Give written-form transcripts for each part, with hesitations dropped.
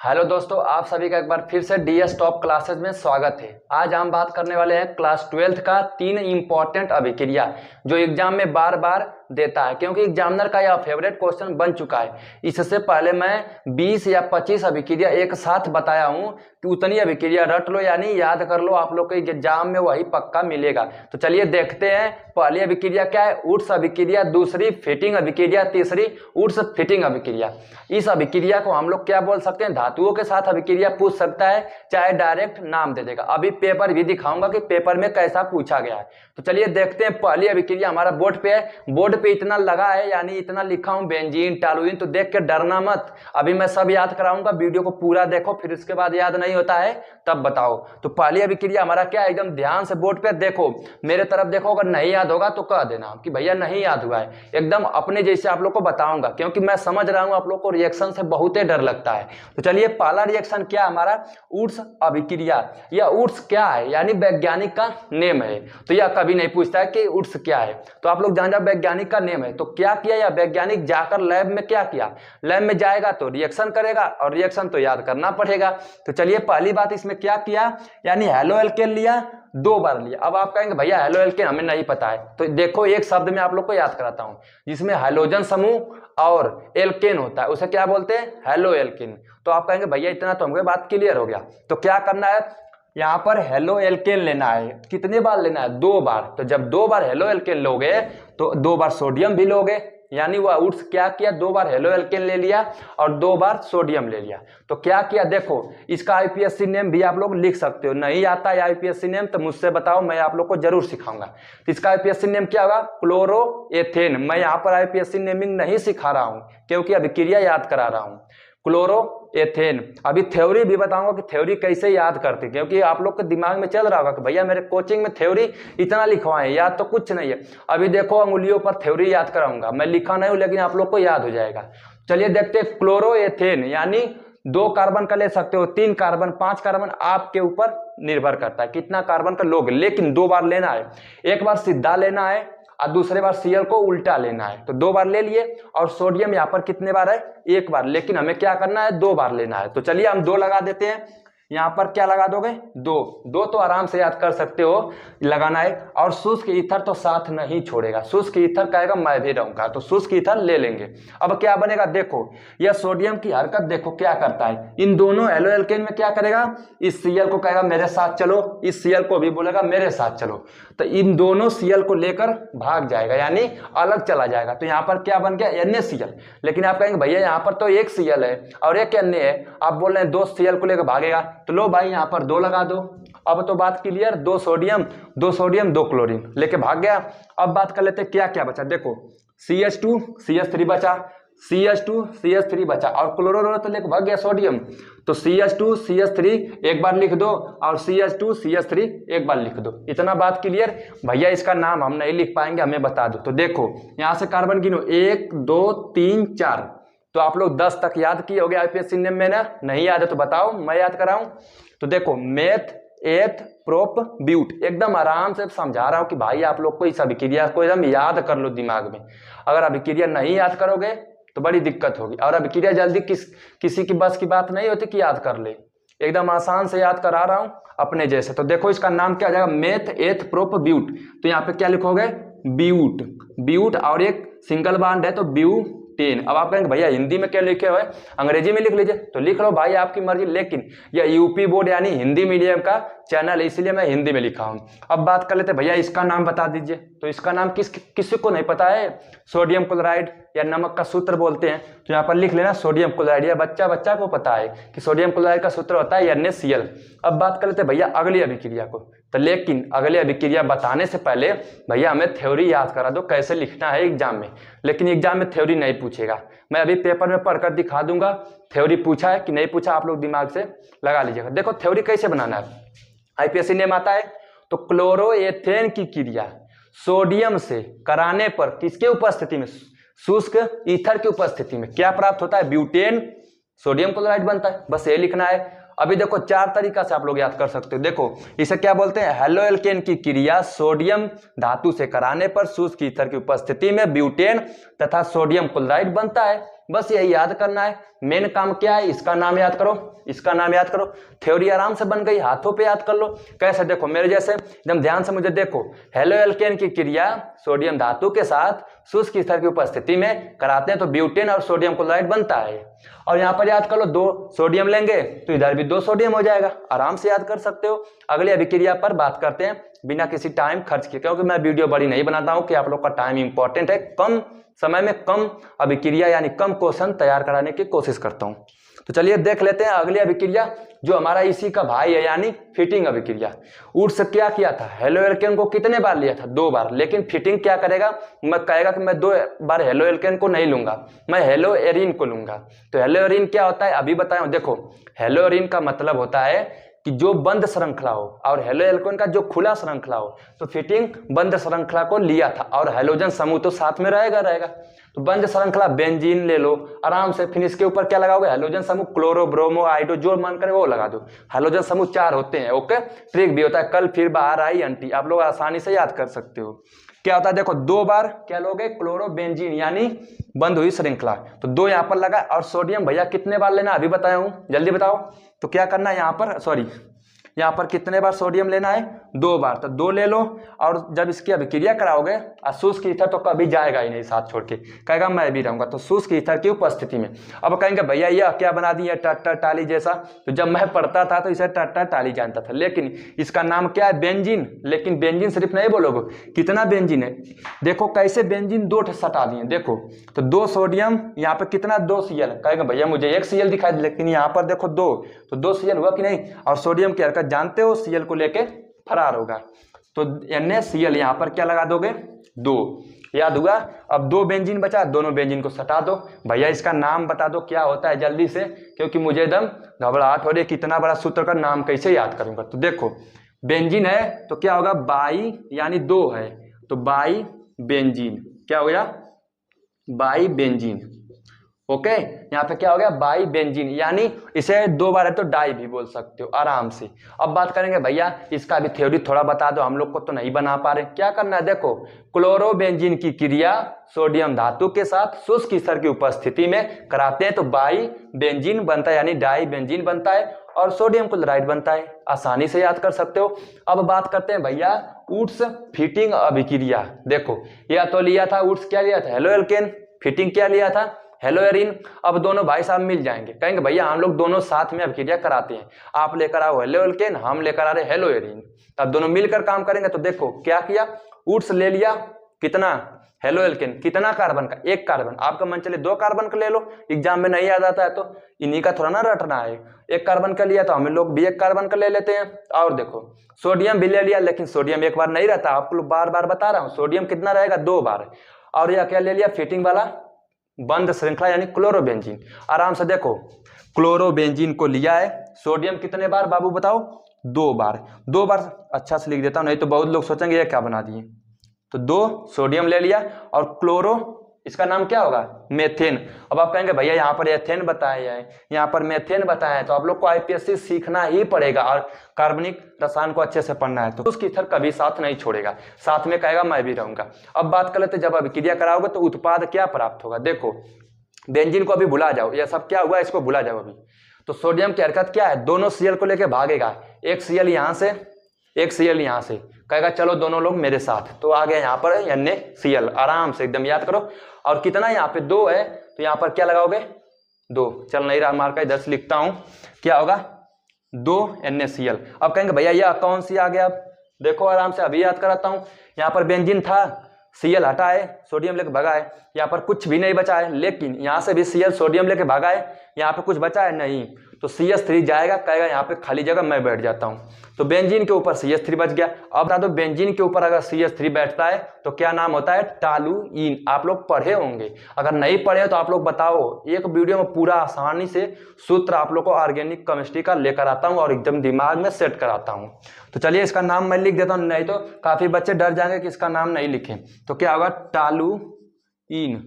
Hello दोस्तों, आप सभी का एक बार फिर से डीएस टॉप क्लासेज में स्वागत है। आज हम बात करने वाले हैं क्लास 12th का 3 इंपॉर्टेंट अभिक्रिया जो एग्जाम में बार बार देता है, क्योंकि एग्जामिनर का यह फेवरेट क्वेश्चन बन चुका है। इससे पहले मैं 20 या 25 अभिक्रिया एक साथ बताया हूं कि उतनी अभिक्रिया रट लो, यानी याद कर लो, आप लोग के एग्जाम में वही पक्का मिलेगा। तो चलिए देखते हैं पहली अभिक्रिया क्या है, ऊर्ध्व अभिक्रिया, दूसरी फिटिंग अभिक्रिया, तीसरी ऊर्ध्व फिटिंग अभिक्रिया। इस अभिक्रिया को हम लोग क्या बोल सकते हैं, धातुओं के साथ अभिक्रिया पूछ सकता है, चाहे डायरेक्ट नाम दे देगा। अभी पेपर भी दिखाऊंगा कि पेपर में कैसा पूछा गया है। तो चलिए देखते हैं पहली अभिक्रिया हमारा बोर्ड पे है। बोर्ड पे इतना लगा है, यानी इतना लिखा हूं बेंजीन टॉलुइन, तो देख के डरना मत। अभी मैं सब याद कराऊंगा, वीडियो को पूरा देखो, फिर इसके बाद याद नहीं होता है तब बताओ। तो पहली अभिक्रिया हमारा क्या है, एकदम ध्यान से बोर्ड पे देखो, मेरे तरफ देखो। अगर नहीं याद होगा तो कह देना कि भैया नहीं याद हुआ है। एकदम अपने जैसे आप लोग को बताऊंगा, क्योंकि मैं समझ रहा हूं आप लोग को रिएक्शन से बहुत ही डर लगता है। तो चलिए पहला रिएक्शन क्या हमारा, ऊर्ध्व अभिक्रिया। यह ऊर्ध्व क्या है, यानी वैज्ञानिक का नेम है। तो यह कभी नहीं पूछता है कि ऊर्ध्व क्या है, तो आप लोग जान जाओ वैज्ञानिक का नेम है। तो क्या किया यह वैज्ञानिक, जाकर लैब में क्या किया, लैब में जाएगा तो रिएक्शन करेगा, और रिएक्शन तो याद करना पड़ेगा। तो चलिए पहली बात इसमें क्या किया, यानी हेलो एल्केन लिया, 2 बार लिया। अब आप कहेंगे भैया हेलो एल्केन हमें नहीं पता है, तो देखो एक शब्द में आप लोग को याद कराता हूं, जिसमें हाइड्रोजन समूह और एल्केन होता है, उसे क्या बोलते हैं, हेलो एल्केन। तो आप कहेंगे भैया इतना तो हमको बात क्लियर हो गया। तो क्या करना है, यहां पर हेलो एल्केन लेना है। कितने बार लेना है, 2 बार। तो जब 2 बार हेलो एल्केन लोगे तो 2 बार सोडियम भी लोगे, यानी वह ऊर्ध्व क्या किया, 2 बार हेलो एल्केन ले लिया और 2 बार सोडियम ले लिया। तो क्या किया, देखो इसका आईपीएससी नेम भी आप लोग लिख सकते हो। नहीं आता है आईपीएससी नेम तो मुझसे बताओ, मैं आप लोग को जरूर सिखाऊंगा। तो इसका आईपीएससी नेम क्या होगा, क्लोरोएथेन। मैं यहाँ पर आईपीएससी नेमिंग नहीं सिखा रहा हूँ, क्योंकि अभिक्रिया याद करा रहा हूँ, क्लोरोएथेन। अभी थ्योरी भी बताऊंगा कि थ्योरी कैसे याद करते, क्योंकि आप लोग के दिमाग में चल रहा होगा कि भैया मेरे कोचिंग में थ्योरी इतना लिखवाएं, याद तो कुछ नहीं है। अभी देखो अंगुलियों पर थ्योरी याद कराऊंगा, मैं लिखा नहीं हूं लेकिन आप लोग को याद हो जाएगा। चलिए देखते हैं क्लोरोएथेन, यानी 2 कार्बन का ले सकते हो, 3 कार्बन, 5 कार्बन, आपके ऊपर निर्भर करता है कितना कार्बन का लोगे, लेकिन 2 बार लेना है। एक बार सीधा लेना है और दूसरे बार Cl को उल्टा लेना है। तो 2 बार ले लिए, और सोडियम यहाँ पर कितने बार है, 1 बार, लेकिन हमें क्या करना है, 2 बार लेना है। तो चलिए हम 2 लगा देते हैं। यहाँ पर क्या लगा दोगे, 2 तो आराम से याद कर सकते हो, लगाना है। और शुष्क ईथर तो साथ नहीं छोड़ेगा, शुष्क ईथर कहेगा मैं भी रहूंगा, तो शुष्क ईथर ले लेंगे। अब क्या बनेगा, देखो यह सोडियम की हरकत देखो क्या करता है, इन दोनों हेलो एल्केन में क्या करेगा, इस Cl को कहेगा मेरे साथ चलो, इस Cl को भी बोलेगा मेरे साथ चलो, तो इन दोनों Cl को लेकर भाग जाएगा, यानी अलग चला जाएगा। तो यहाँ पर क्या बन गया, NaCl। लेकिन आप कहेंगे भैया यहाँ पर तो 1 Cl है और 1 Na है, आप बोल रहे हैं 2 Cl को लेकर भागेगा, तो लो भाई यहाँ पर 2 लगा दो। अब तो बात क्लियर, 2 सोडियम 2 क्लोरीन लेके भाग गया। अब बात कर लेते हैं क्या क्या बचा, देखो CH2 CH3 बचा, CH2 CH3 बचा, और क्लोरो तो लेके भाग गया सोडियम। तो CH2 CH3 एक बार लिख दो, और CH2 CH3 एक बार लिख दो। इतना बात क्लियर। भैया इसका नाम हम नहीं लिख पाएंगे, हमें बता दो। तो देखो यहां से कार्बन गिनो, 1 2 3 4, तो आप लोग 10 तक याद किए होगे आईपीएससी नेम में ना, नहीं याद है तो बताओ मैं याद कराऊं। तो देखो मेथ एथ प्रोप ब्यूट, एकदम आराम से समझा रहा हूं कि भाई आप लोग को इस अभिक्रिया को एकदम याद कर लो दिमाग में। अगर अभिक्रिया नहीं याद करोगे तो बड़ी दिक्कत होगी, और अभिक्रिया जल्दी किसी की बस की बात नहीं होती कि याद कर ले, एकदम आसान से याद करा रहा हूं अपने जैसे। तो देखो इसका नाम क्या हो जाएगा, मेथ एथ प्रोप ब्यूट। तो यहाँ पे क्या लिखोगे, ब्यूट, ब्यूट, और एक सिंगल बॉन्ड है तो ब्यूटेन। अब आप कहेंगे भैया हिंदी में क्या लिखे हुए, अंग्रेजी में लिख लीजिए, तो लिख लो भाई आपकी मर्जी, लेकिन यह यूपी बोर्ड यानी हिंदी मीडियम का चैनल है, इसलिए मैं हिंदी में लिखा हूं। अब बात कर लेते भैया इसका नाम बता दीजिए। तो इसका नाम किसी को नहीं पता है, सोडियम क्लोराइड या नमक का सूत्र बोलते हैं, तो यहाँ पर लिख लेना सोडियम क्लोराइड। या बच्चा को पता है कि सोडियम क्लोराइड का सूत्र होता है NaCl। अब बात कर लेते भैया अगली अभिक्रिया को, तो लेकिन अगली अभिक्रिया बताने से पहले भैया हमें थ्योरी याद करा दो कैसे लिखना है एग्जाम में। लेकिन एग्जाम में थ्योरी नहीं पूछेगा, मैं अभी पेपर में पढ़कर दिखा दूंगा थ्योरी पूछा है कि नहीं पूछा, आप लोग दिमाग से लगा लीजिएगा। देखो थ्योरी कैसे बनाना है, आईपीएससी नेम आता है तो क्लोरोएथेन की क्रिया सोडियम से कराने पर किसके उपस्थिति में, शुष्क ईथर की उपस्थिति में क्या प्राप्त होता है, ब्यूटेन सोडियम क्लोराइड बनता है, बस ये लिखना है। अभी देखो 4 तरीका से आप लोग याद कर सकते हो। देखो इसे क्या बोलते हैं, हेलो एल्केन की क्रिया सोडियम धातु से कराने पर शुष्क ईथर की उपस्थिति में ब्यूटेन तथा सोडियम क्लोराइड बनता है। बस यही याद करना है। मेन काम क्या है, इसका नाम याद करो, इसका नाम याद करो। थ्योरी आराम से बन गई, हाथों पे याद कर लो। कैसे, देखो मेरे जैसे एकदम ध्यान से मुझे देखो। हेलो एल्केन की क्रिया सोडियम धातु के साथ शुष्क ईथर की उपस्थिति में कराते हैं तो ब्यूटेन और सोडियम क्लोराइड बनता है। और यहाँ पर याद कर लो 2 सोडियम लेंगे तो इधर भी 2 सोडियम हो जाएगा, आराम से याद कर सकते हो। अगली अभिक्रिया पर बात करते हैं बिना किसी टाइम खर्च किए, क्योंकि मैं वीडियो बड़ी नहीं बनाता हूँ कि आप लोग का टाइम इंपॉर्टेंट है। कम समय में कम अभिक्रिया यानी कम क्वेश्चन तैयार कराने की कोशिश करता हूँ। तो चलिए देख लेते हैं अगली अभिक्रिया जो हमारा इसी का भाई है, यानी फिटिंग अभिक्रिया। वुड्स क्या किया था, हेलो एल्केन को कितने बार लिया था, 2 बार। लेकिन फिटिंग क्या करेगा, मैं कहेगा कि मैं 2 बार हेलो एल्केन को नहीं लूंगा, मैं हेलो एरीन को लूंगा। तो हेलो एरीन क्या होता है अभी बताया हूं। देखो हेलो एरीन का मतलब होता है कि जो बंद श्रृंखला हो, और हेलो एल्केन का जो खुला श्रृंखला हो। तो फिटिंग बंद श्रृंखला को लिया था और हेलोजन समूह तो साथ में रहेगा। तो बंद श्रृंखला बेंजीन ले लो आराम से, फिर इसके ऊपर क्या लगाओगे, हेलोजन समूह क्लोरो ब्रोमो आइडो जो मन करे वो लगा दो। हेलोजन समूह 4 होते हैं। ओके, ट्रिक भी होता है, कल फिर बाहर आई एंटी, आप लोग आसानी से याद कर सकते हो। क्या होता है, देखो 2 बार क्या लोगे, क्लोरो बेंजीन यानी बंद हुई श्रृंखला। तो 2 यहाँ पर लगा। और सोडियम भैया कितने बार लेना अभी बताया हूं, जल्दी बताओ। तो क्या करना है यहाँ पर, सॉरी यहाँ पर कितने बार सोडियम लेना है, 2 बार। तो 2 ले लो। और जब इसकी अभिक्रिया कराओगे शुष्क ईथर तो कभी जाएगा ही नहीं साथ छोड़ के, कहेगा मैं भी रहूंगा। तो शुष्क ईथर की उपस्थिति में अब कहेंगे भैया ये क्या बना दिया टट्टर टाली जैसा। तो जब मैं पढ़ता था तो इसे टट्टर टाली जानता था, लेकिन इसका नाम क्या है, बेंजीन। लेकिन बेंजीन सिर्फ नहीं बोलोगे, कितना बेंजीन है। देखो कैसे बेंजीन 2 सटा दिए, देखो तो 2 सोडियम यहाँ पे कितना, 2 Cl। कहेगा भैया मुझे 1 Cl दिखाई दे, लेकिन यहाँ पर देखो 2, तो 2 Cl हुआ कि नहीं। और सोडियम की हरकत जानते हो, Cl को लेके फरार होगा। तो NaCl यहाँ पर क्या लगा दोगे, 2, याद हुआ। अब 2 बेंजीन बचा, दोनों बेंजीन को सटा दो। भैया इसका नाम बता दो क्या होता है जल्दी से, क्योंकि मुझे एकदम घबराहट हो रही है, कितना बड़ा सूत्र का नाम कैसे याद करूंगा। तो देखो बेंजीन है तो क्या होगा, बाई यानी 2 है तो बाई बेंजीन, क्या हो गया, बाई बेंजीन। ओके, यहाँ पे क्या हो गया, बाई बेंजीन, यानी इसे 2 बार है तो डाई भी बोल सकते हो आराम से। अब बात करेंगे भैया इसका भी थ्योरी थोड़ा बता दो, हम लोग को तो नहीं बना पा रहे। क्या करना है, देखो क्लोरोबेंजीन की क्रिया सोडियम धातु के साथ शुष्क ईथर की उपस्थिति में कराते हैं तो बाई बेंजीन बनता है, यानी डाई बेंजीन बनता है और सोडियम क्लोराइड बनता है। आसानी से याद कर सकते हो। अब बात करते हैं भैया वुड्स फिटिंग अभिक्रिया। देखो या तो लिया था वुड्स, क्या लिया था, हेलो एल्केन। फिटिंग क्या लिया था, हेलो एरीन। अब दोनों भाई साहब मिल जाएंगे, कहेंगे भैया हम लोग दोनों साथ में अभिक्रिया कराते हैं, आप लेकर आओ हेलो एल्केन, हम लेकर आ रहे हेलो एरीन। तब दोनों मिलकर काम करेंगे। तो देखो क्या किया, वुड्स ले लिया कितना, हेलो एल्केन, कितना कार्बन का, 1 कार्बन। आपका मन चले 2 कार्बन का ले लो, एग्जाम में नहीं याद आता है तो इन्हीं का थोड़ा ना रटना है। 1 कार्बन का लिया तो हम लोग भी 1 कार्बन का ले लेते हैं। और देखो सोडियम भी ले लिया, लेकिन सोडियम 1 बार नहीं रहता, आपको बार बार बता रहा हूँ, सोडियम कितना रहेगा, 2 बार। और यह क्या ले लिया, फिटिंग वाला बंद श्रृंखला यानी क्लोरोबेंजीन। आराम से देखो क्लोरोबेंजीन को लिया है, सोडियम कितने बार बाबू बताओ, 2 बार। 2 बार अच्छा से लिख देता हूं, नहीं तो बहुत लोग सोचेंगे ये क्या बना दिए। तो 2 सोडियम ले लिया और क्लोरो, इसका नाम क्या होगा, मेथेन। अब आप कहेंगे भैया यहाँ पर एथेन बताया है, यहाँ पर मेथेन बताया है, तो आप लोग को आईपीएससी सीखना ही पड़ेगा और कार्बनिक रसायन को अच्छे से पढ़ना है। तो उसकी ईथर कभी साथ नहीं छोड़ेगा, साथ में कहेगा मैं भी रहूंगा। अब बात कर लेते जब अभिक्रिया कराओगे तो उत्पाद क्या प्राप्त होगा। देखो बेंजीन को अभी भुला जाओ, यह सब क्या हुआ इसको भुला जाओ अभी। तो सोडियम की हरकत क्या है, दोनों Cl को लेके भागेगा, 1 Cl यहाँ से 1 Cl यहाँ से, कहेगा चलो दोनों लोग मेरे साथ। तो आ गया यहाँ पर NaCl, आराम से एकदम याद करो। और कितना यहाँ पे 2 है तो यहाँ पर क्या लगाओगे, 2, चल नहीं रहा मार्का, इधर से लिखता हूं, क्या होगा 2 NaCl। अब कहेंगे भैया यह कौन सी आ गया, अब देखो आराम से अभी याद कराता हूं। यहाँ पर बेंजीन था, Cl हटा है, सोडियम लेके भगा है, यहाँ पर कुछ भी नहीं बचा है, लेकिन यहाँ से भी Cl सोडियम लेके भागा है, यहाँ पे कुछ बचा है नहीं, तो CH3 जाएगा, कहेगा यहाँ पे खाली जगह मैं बैठ जाता हूँ। तो बेंजीन के ऊपर CH3 बच गया। अब बता दो बेंजीन के ऊपर अगर CH3 बैठता है तो क्या नाम होता है, टालुइन। आप लोग पढ़े होंगे, अगर नहीं पढ़े तो आप लोग बताओ, एक वीडियो में पूरा आसानी से सूत्र आप लोग को ऑर्गेनिक केमिस्ट्री का लेकर आता हूँ और एकदम दिमाग में सेट कराता हूँ। तो चलिए इसका नाम मैं लिख देता हूँ, नहीं तो काफी बच्चे डर जाएंगे कि इसका नाम नहीं लिखे। तो क्या होगा, टालुइन।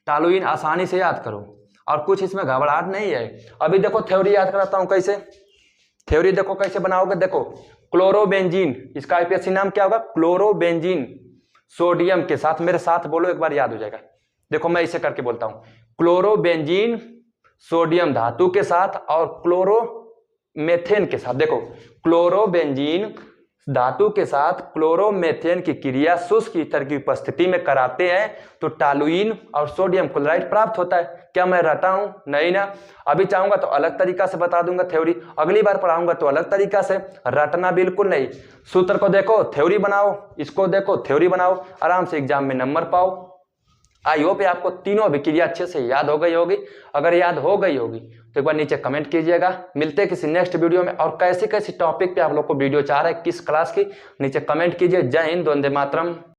टालुइन आसानी से याद करो और कुछ इसमें घबराहट नहीं है। अभी देखो थ्योरी याद कराता हूं कैसे। थ्योरी देखो कैसे बनाओगे, देखो क्लोरोबेंजीन, इसका आईपीएससी नाम क्या होगा, क्लोरोबेंजीन सोडियम के साथ, मेरे साथ बोलो एक बार याद हो जाएगा। देखो मैं इसे करके बोलता हूं, क्लोरोबेंजीन सोडियम धातु के साथ और क्लोरोमेथेन के साथ। देखो क्लोरोबेंजीन धातु के साथ क्लोरोमेथेन की क्रिया शुष्क ईथर की उपस्थिति में कराते हैं तो टॉलुइन और सोडियम क्लोराइड प्राप्त होता है। क्या मैं रटा हूं? नहीं ना। अभी चाहूंगा तो अलग तरीका से बता दूंगा थ्योरी, अगली बार पढ़ाऊंगा तो अलग तरीका से, रटना बिल्कुल नहीं। सूत्र को देखो थ्योरी बनाओ, इसको देखो थ्योरी बनाओ, आराम से एग्जाम में नंबर पाओ। आई होप आपको तीनों अभिक्रिया अच्छे से याद हो गई होगी। अगर याद हो गई होगी तो एक बार नीचे कमेंट कीजिएगा। मिलते हैं किसी नेक्स्ट वीडियो में, और कैसी कैसी टॉपिक पे आप लोग को वीडियो चाह रहे हैं, किस क्लास की, नीचे कमेंट कीजिए। जय हिंद, वंदे मातरम।